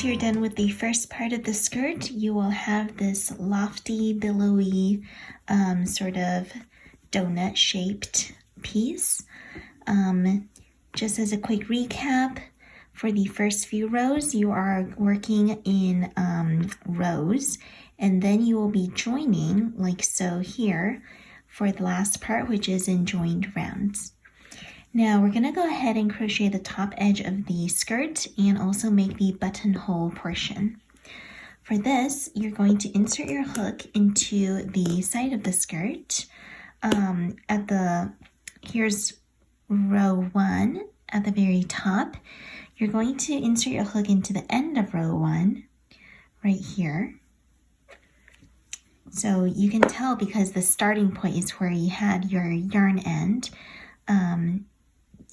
once you're done with the first part of the skirt, you will have this lofty, billowy, sort of donut-shaped piece. Just as a quick recap, for the first few rows, you are working in rows, and then you will be joining, like so here, for the last part, which is in joined rounds. Now we're going to go ahead and crochet the top edge of the skirt and also make the buttonhole portion. For this, you're going to insert your hook into the side of the skirt. Here's row 1 at the very top. You're going to insert your hook into the end of row 1 right here. So you can tell because the starting point is where you had your yarn end,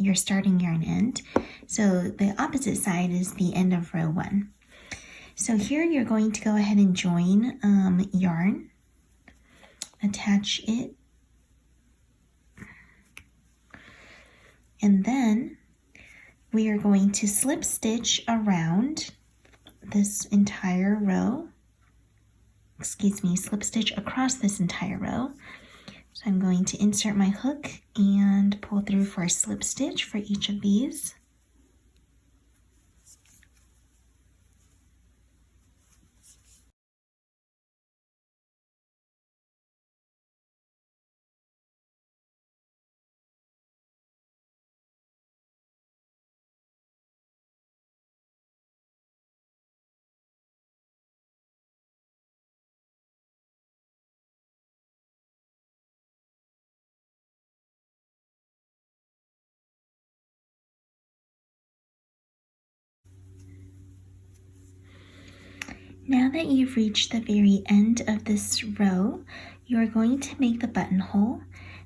your starting yarn end. So the opposite side is the end of row 1. So here you're going to go ahead and join yarn, attach it, and then we are going to slip stitch around this entire row. Slip stitch across this entire row. So I'm going to insert my hook and pull through for a slip stitch for each of these. Now that you've reached the very end of this row, you're going to make the buttonhole.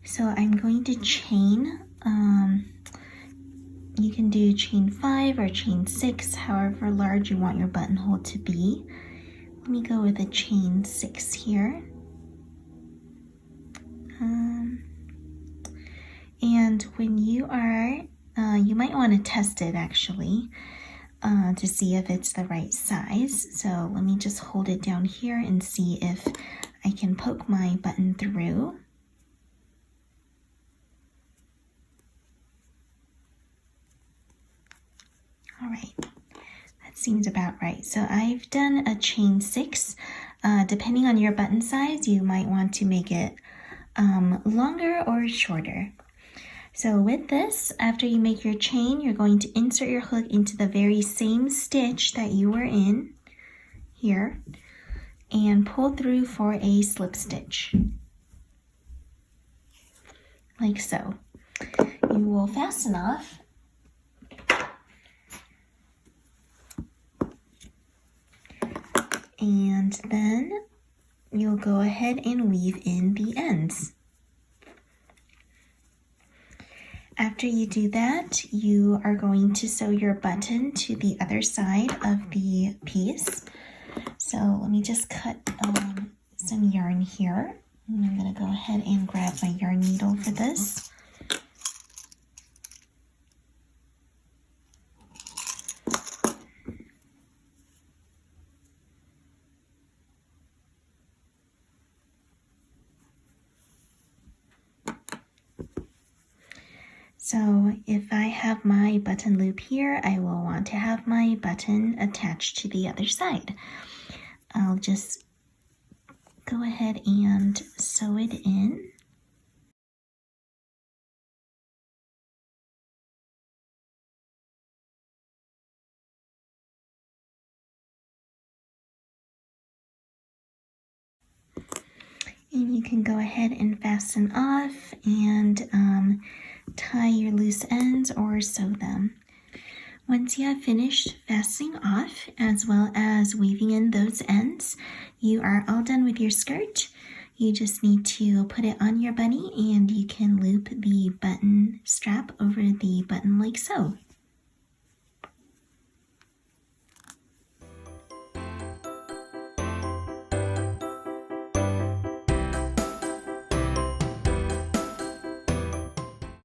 So I'm going to chain, you can do chain 5 or chain 6, however large you want your buttonhole to be. Let me go with a chain 6 here. And when you are, you might want to test it actually. To see if it's the right size. So let me just hold it down here and see if I can poke my button through. All right, that seems about right. So I've done a chain 6. Depending on your button size, you might want to make it longer or shorter. So with this, after you make your chain, you're going to insert your hook into the very same stitch that you were in here and pull through for a slip stitch, like so. You will fasten off and then you'll go ahead and weave in the ends. After you do that, you are going to sew your button to the other side of the piece. So let me just cut some yarn here. And I'm going to go ahead and grab my yarn needle for this. So if I have my button loop here, I will want to have my button attached to the other side. I'll just go ahead and sew it in. And you can go ahead and fasten off and tie your loose ends or sew them. Once you have finished fastening off as well as weaving in those ends, you are all done with your skirt. You just need to put it on your bunny and you can loop the button strap over the button like so.